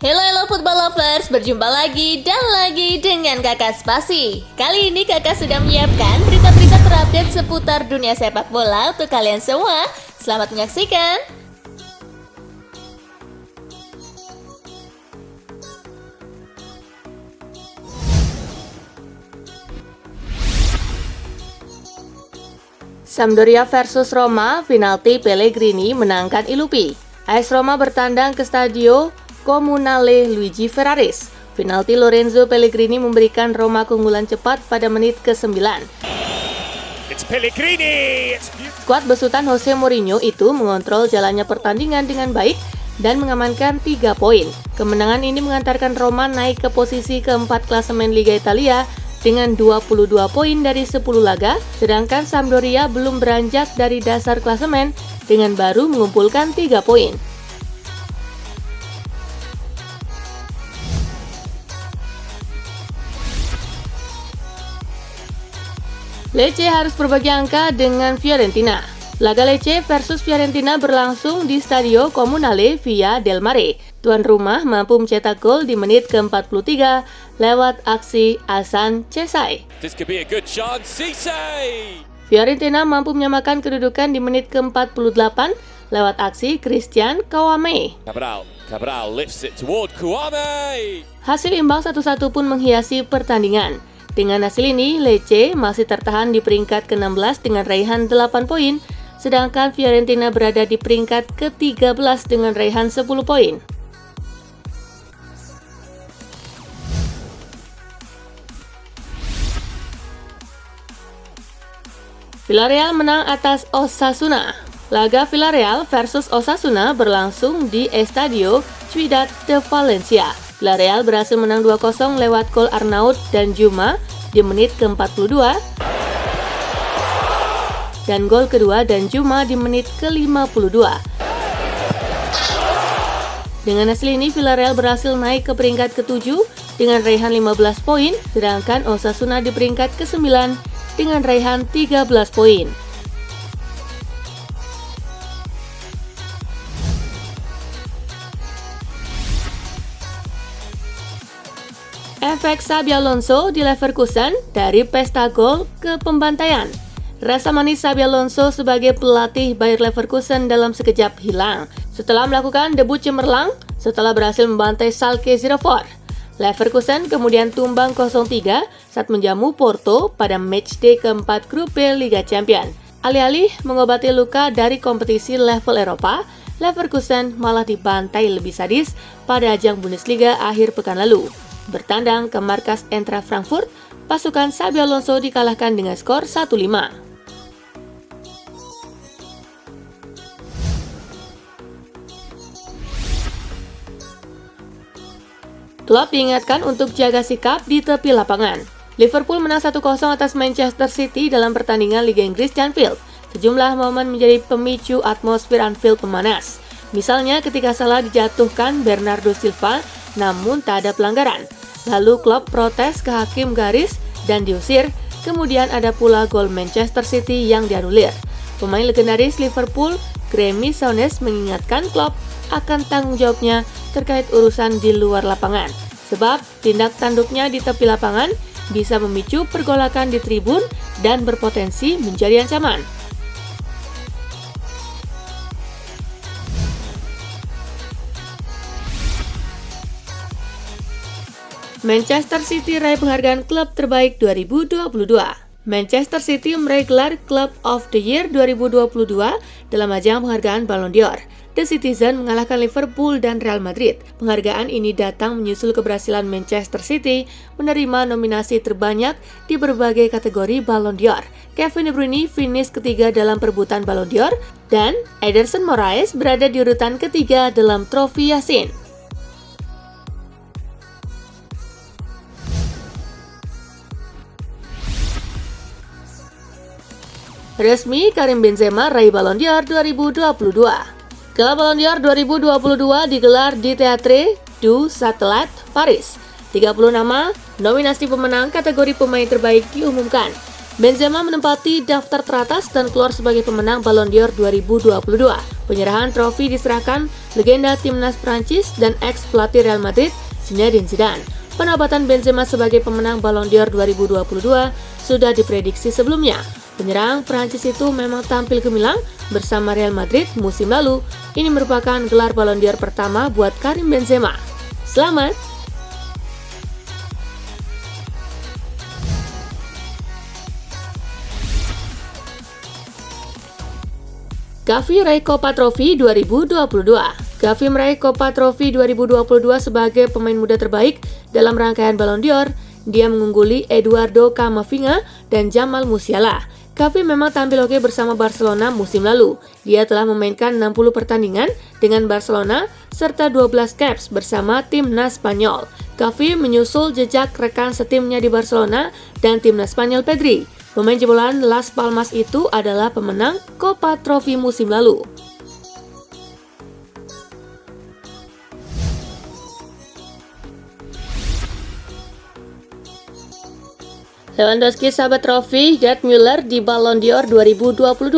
Hello football lovers, berjumpa lagi dan lagi dengan Kakak Spasi. Kali ini Kakak sudah menyiapkan berita-berita terupdate seputar dunia sepak bola untuk kalian semua. Selamat menyaksikan. Sampdoria versus Roma, penalti Pellegrini menangkan Ilupi. AS Roma bertandang ke Stadio Comunale Luigi Ferraris. Penalti Lorenzo Pellegrini memberikan Roma keunggulan cepat pada menit ke-9. Skuad besutan Jose Mourinho itu mengontrol jalannya pertandingan dengan baik dan mengamankan 3 poin. Kemenangan ini mengantarkan Roma naik ke posisi keempat klasemen Liga Italia dengan 22 poin dari 10 laga, sedangkan Sampdoria belum beranjak dari dasar klasemen dengan baru mengumpulkan 3 poin. Lecce harus berbagi angka dengan Fiorentina. Laga Lecce versus Fiorentina berlangsung di Stadio Comunale Via del Mare. Tuan rumah mampu mencetak gol di menit ke-43 lewat aksi Hasan Cesai. Fiorentina mampu menyamakan kedudukan di menit ke-48 lewat aksi Christian Kouamé. Hasil imbang 1-1 pun menghiasi pertandingan. Dengan hasil ini, Lecce masih tertahan di peringkat ke-16 dengan raihan 8 poin, sedangkan Fiorentina berada di peringkat ke-13 dengan raihan 10 poin. Villarreal menang atas Osasuna. Laga Villarreal versus Osasuna berlangsung di Estadio Ciudad de Valencia. Villarreal berhasil menang 2-0 lewat gol Arnaud dan Juma di menit ke-42 dan gol kedua dan Juma di menit ke-52. Dengan hasil ini Villarreal berhasil naik ke peringkat ke-7 dengan raihan 15 poin, sedangkan Osasuna di peringkat ke-9 dengan raihan 13 poin. Efek Xabi Alonso di Leverkusen dari pesta gol ke pembantaian. Rasa manis Xabi Alonso sebagai pelatih Bayer Leverkusen dalam sekejap hilang setelah melakukan debut cemerlang setelah berhasil membantai Schalke 04. Leverkusen kemudian tumbang 0-3 saat menjamu Porto pada matchday keempat grup B Liga Champions. Alih-alih mengobati luka dari kompetisi level Eropa, Leverkusen malah dibantai lebih sadis pada ajang Bundesliga akhir pekan lalu. Bertandang ke markas Eintracht Frankfurt, pasukan Xabi Alonso dikalahkan dengan skor 1-5. Klub diingatkan untuk jaga sikap di tepi lapangan. Liverpool menang 1-0 atas Manchester City dalam pertandingan Liga Inggris di Anfield. Sejumlah momen menjadi pemicu atmosfer Anfield memanas. Misalnya ketika Salah dijatuhkan Bernardo Silva, namun tak ada pelanggaran. Lalu klub protes ke hakim garis dan diusir. Kemudian ada pula gol Manchester City yang dianulir. Pemain legendaris Liverpool, Graeme Souness, mengingatkan klub akan tanggung jawabnya terkait urusan di luar lapangan. Sebab tindak tanduknya di tepi lapangan bisa memicu pergolakan di tribun dan berpotensi menjadi ancaman. Manchester City raih penghargaan klub terbaik 2022. Manchester City meraih gelar Club of the Year 2022 dalam ajang penghargaan Ballon d'Or. The Citizen mengalahkan Liverpool dan Real Madrid. Penghargaan ini datang menyusul keberhasilan Manchester City menerima nominasi terbanyak di berbagai kategori Ballon d'Or. Kevin De Bruyne finish ketiga dalam perebutan Ballon d'Or dan Ederson Moraes berada di urutan ketiga dalam trofi Yasin. Resmi, Karim Benzema raih Ballon d'Or 2022. Gala Ballon d'Or 2022 digelar di Théâtre du Châtelet, Paris. 30 nama nominasi pemenang kategori pemain terbaik diumumkan. Benzema menempati daftar teratas dan keluar sebagai pemenang Ballon d'Or 2022. Penyerahan trofi diserahkan legenda timnas Prancis dan ex-pelatih Real Madrid, Zinedine Zidane. Penobatan Benzema sebagai pemenang Ballon d'Or 2022 sudah diprediksi sebelumnya. Penyerang Prancis itu memang tampil gemilang bersama Real Madrid musim lalu. Ini merupakan gelar Ballon d'Or pertama buat Karim Benzema. Selamat! Gavi raih Copa Trophy 2022. Gavi meraih Copa Trophy 2022 sebagai pemain muda terbaik dalam rangkaian Ballon d'Or. Dia mengungguli Eduardo Camavinga dan Jamal Musiala. Gavi memang tampil oke bersama Barcelona musim lalu. Dia telah memainkan 60 pertandingan dengan Barcelona serta 12 caps bersama timnas Spanyol. Gavi menyusul jejak rekan setimnya di Barcelona dan timnas Spanyol Pedri. Pemain jebolan Las Palmas itu adalah pemenang Copa Trophy musim lalu. Lewandowski sahabat trofi Gerd Müller di Ballon d'Or 2022.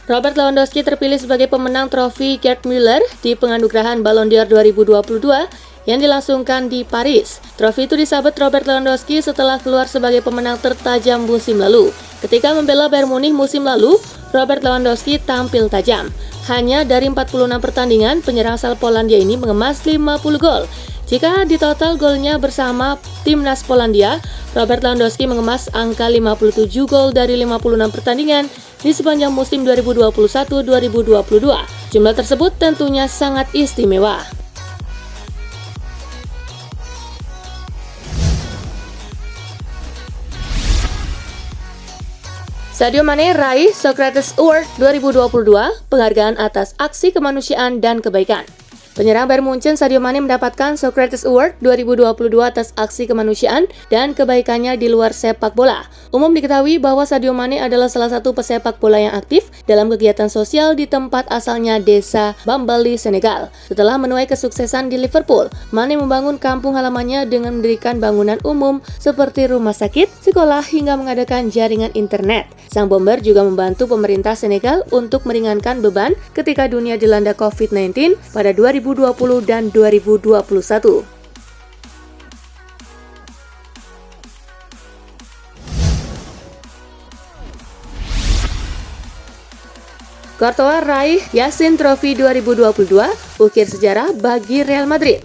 Robert Lewandowski terpilih sebagai pemenang trofi Gerd Müller di penganugerahan Ballon d'Or 2022 yang dilangsungkan di Paris. Trofi itu disabet Robert Lewandowski setelah keluar sebagai pemenang tertajam musim lalu. Ketika membela Bayern Munich musim lalu, Robert Lewandowski tampil tajam. Hanya dari 46 pertandingan, penyerang asal Polandia ini mengemas 50 gol. Jika ditotal golnya bersama timnas Polandia, Robert Lewandowski mengemas angka 57 gol dari 56 pertandingan di sepanjang musim 2021-2022. Jumlah tersebut tentunya sangat istimewa. Sadio Mane raih Socrates Award 2022, penghargaan atas aksi kemanusiaan dan kebaikan. Penyerang Bayern Munchen Sadio Mane mendapatkan Socrates Award 2022 atas aksi kemanusiaan dan kebaikannya di luar sepak bola. Umum diketahui bahwa Sadio Mane adalah salah satu pesepak bola yang aktif dalam kegiatan sosial di tempat asalnya desa Bambali, Senegal. Setelah menuai kesuksesan di Liverpool, Mane membangun kampung halamannya dengan mendirikan bangunan umum seperti rumah sakit, sekolah, hingga mengadakan jaringan internet. Sang bomber juga membantu pemerintah Senegal untuk meringankan beban ketika dunia dilanda COVID-19 pada 2020 dan 2021. Courtois raih Yashin Trophy 2022, ukir sejarah bagi Real Madrid.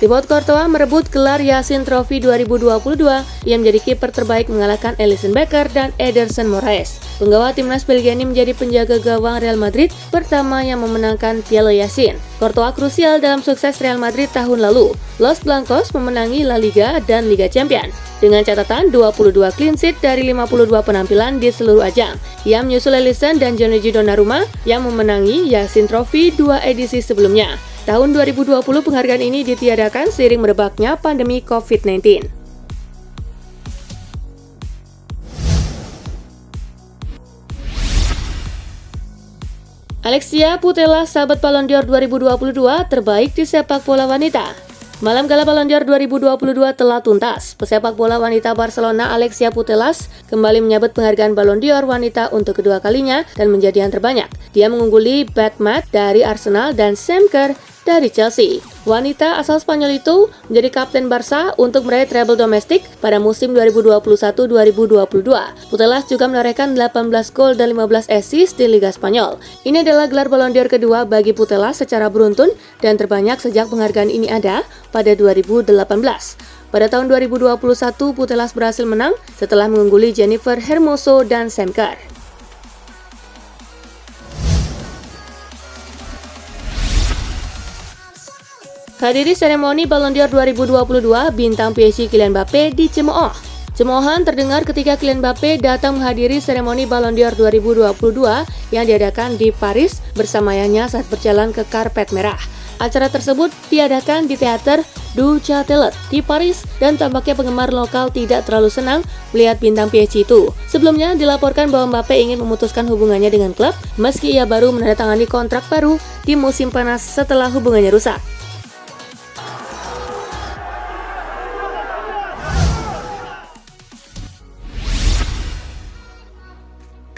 Thibaut Courtois merebut gelar Yashin Trophy 2022 yang menjadi kiper terbaik mengalahkan Alisson Becker dan Ederson Moraes. Penggawa timnas Belgia ini menjadi penjaga gawang Real Madrid pertama yang memenangkan Piala Yashin. Courtois krusial dalam sukses Real Madrid tahun lalu. Los Blancos memenangi La Liga dan Liga Champions dengan catatan 22 clean sheet dari 52 penampilan di seluruh ajang. Ia menyusul Alisson dan Gianluigi Donnarumma yang memenangi Yashin Trophy 2 edisi sebelumnya. Tahun 2020 penghargaan ini ditiadakan seiring merebaknya pandemi COVID-19. Alexia Putellas sahabat Ballon d'Or 2022 terbaik di sepak bola wanita. Malam Gala Ballon d'Or 2022 telah tuntas. Pesepak bola wanita Barcelona Alexia Putellas kembali menyabet penghargaan Ballon d'Or wanita untuk kedua kalinya dan menjadi yang terbanyak. Dia mengungguli Beth Mead dari Arsenal dan Sam Kerr dari Chelsea. Wanita asal Spanyol itu menjadi kapten Barca untuk meraih treble domestik pada musim 2021-2022. Putellas juga menorehkan 18 gol dan 15 assist di Liga Spanyol. Ini adalah gelar Ballon d'Or kedua bagi Putellas secara beruntun dan terbanyak sejak penghargaan ini ada pada 2018. Pada tahun 2021, Putellas berhasil menang setelah mengungguli Jennifer Hermoso dan Sam Kerr. Hadiri seremoni Ballon d'Or 2022, bintang PSG Kylian Mbappé dicemooh. Cemoohan terdengar ketika Kylian Mbappé datang menghadiri seremoni Ballon d'Or 2022 yang diadakan di Paris bersama ayahnya saat berjalan ke karpet merah. Acara tersebut diadakan di teater Du Châtelet di Paris dan tampaknya penggemar lokal tidak terlalu senang melihat bintang PSG itu. Sebelumnya dilaporkan bahwa Mbappé ingin memutuskan hubungannya dengan klub meski ia baru menandatangani kontrak baru di musim panas setelah hubungannya rusak.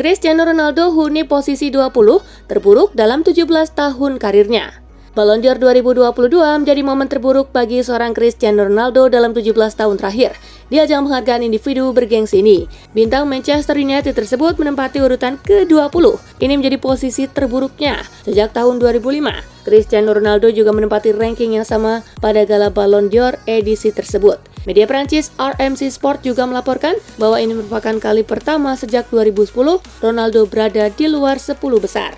Cristiano Ronaldo huni posisi 20 terburuk dalam 17 tahun karirnya. Ballon d'Or 2022 menjadi momen terburuk bagi seorang Cristiano Ronaldo dalam 17 tahun terakhir di ajang penghargaan individu bergengsi ini. Bintang Manchester United tersebut menempati urutan ke-20. Ini menjadi posisi terburuknya sejak tahun 2005. Cristiano Ronaldo juga menempati ranking yang sama pada gala Ballon d'Or edisi tersebut. Media Prancis RMC Sport juga melaporkan bahwa ini merupakan kali pertama sejak 2010 Ronaldo berada di luar 10 besar.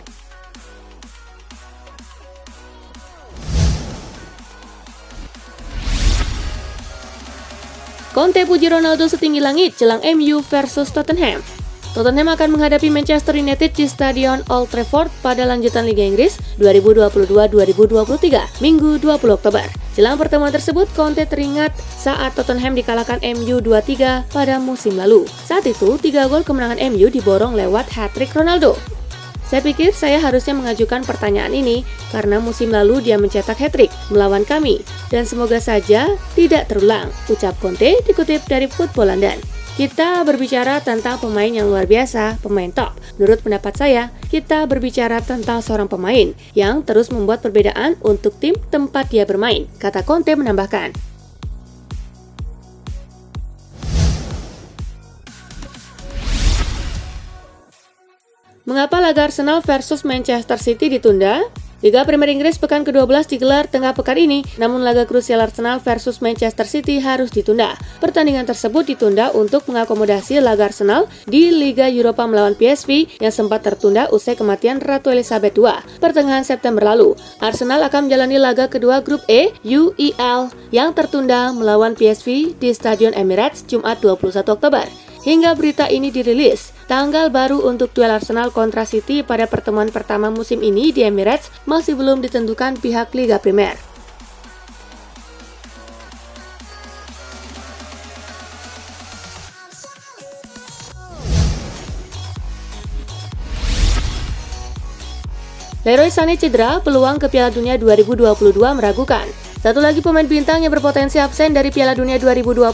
Conte puji Ronaldo setinggi langit jelang MU versus Tottenham. Tottenham akan menghadapi Manchester United di Stadion Old Trafford pada lanjutan Liga Inggris 2022-2023, Minggu 20 Oktober. Jelang pertemuan tersebut, Conte teringat saat Tottenham dikalahkan MU 2-3 pada musim lalu. Saat itu, 3 gol kemenangan MU diborong lewat hat-trick Ronaldo. Saya pikir saya harusnya mengajukan pertanyaan ini karena musim lalu dia mencetak hat-trick melawan kami dan semoga saja tidak terulang, ucap Conte dikutip dari Football London. Kita berbicara tentang pemain yang luar biasa, pemain top. Menurut pendapat saya, kita berbicara tentang seorang pemain yang terus membuat perbedaan untuk tim tempat dia bermain, kata Conte menambahkan. Mengapa laga Arsenal versus Manchester City ditunda? Liga Premier Inggris pekan ke-12 digelar tengah pekan ini, namun laga krusial Arsenal versus Manchester City harus ditunda. Pertandingan tersebut ditunda untuk mengakomodasi laga Arsenal di Liga Eropa melawan PSV yang sempat tertunda usai kematian Ratu Elizabeth II pertengahan September lalu. Arsenal akan menjalani laga kedua grup E UEL yang tertunda melawan PSV di Stadion Emirates Jumat 21 Oktober. Hingga berita ini dirilis, tanggal baru untuk duel Arsenal kontra City pada pertemuan pertama musim ini di Emirates masih belum ditentukan pihak Liga Primer. Leroy Sané cedera, peluang ke Piala Dunia 2022 meragukan. Satu lagi pemain bintang yang berpotensi absen dari Piala Dunia 2022,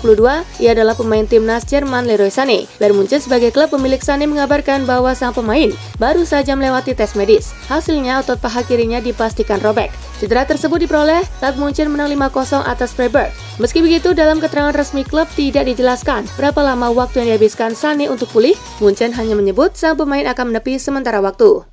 ia adalah pemain timnas Jerman Leroy Sané. Bayern Munchen sebagai klub pemilik Sané mengabarkan bahwa sang pemain baru saja melewati tes medis. Hasilnya otot paha kirinya dipastikan robek. Cedera tersebut diperoleh saat Munchen menang 5-0 atas Freiburg. Meski begitu, dalam keterangan resmi klub tidak dijelaskan berapa lama waktu yang dihabiskan Sané untuk pulih. Munchen hanya menyebut sang pemain akan menepi sementara waktu.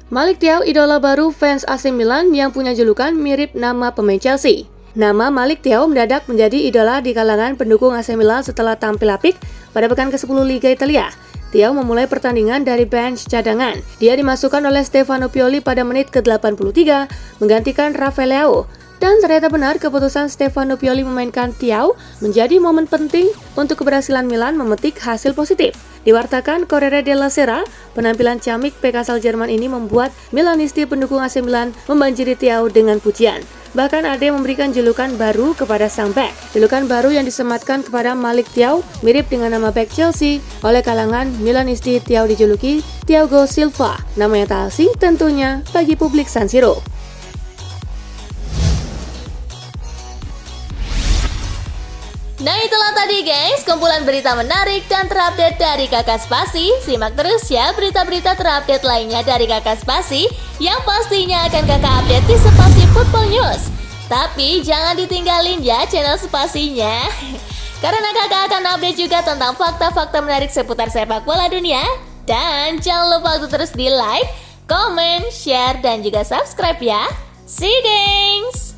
Malick Thiaw, idola baru fans AC Milan yang punya julukan mirip nama pemain Chelsea. Nama Malick Thiaw mendadak menjadi idola di kalangan pendukung AC Milan setelah tampil apik pada pekan ke-10 Liga Italia. Thiaw memulai pertandingan dari bench cadangan. Dia dimasukkan oleh Stefano Pioli pada menit ke-83 menggantikan Rafael Leao. Dan ternyata benar keputusan Stefano Pioli memainkan Thiaw menjadi momen penting untuk keberhasilan Milan memetik hasil positif. Diwartakan Corriere della Sera, penampilan ciamik bek asal Jerman ini membuat Milanisti pendukung AC Milan membanjiri Thiaw dengan pujian. Bahkan ada yang memberikan julukan baru kepada sang bek. Julukan baru yang disematkan kepada Malick Thiaw mirip dengan nama bek Chelsea. Oleh kalangan Milanisti, Thiaw dijuluki Thiago Silva, nama yang tak asing tentunya bagi publik San Siro. Nah itulah tadi guys, kumpulan berita menarik dan terupdate dari Kakak Spasi. Simak terus ya berita-berita terupdate lainnya dari Kakak Spasi yang pastinya akan Kakak update di Spasi Football News. Tapi jangan ditinggalin ya channel Spasinya karena Kakak akan update juga tentang fakta-fakta menarik seputar sepak bola dunia. Dan jangan lupa untuk terus di like, comment, share, dan juga subscribe ya. See you guys!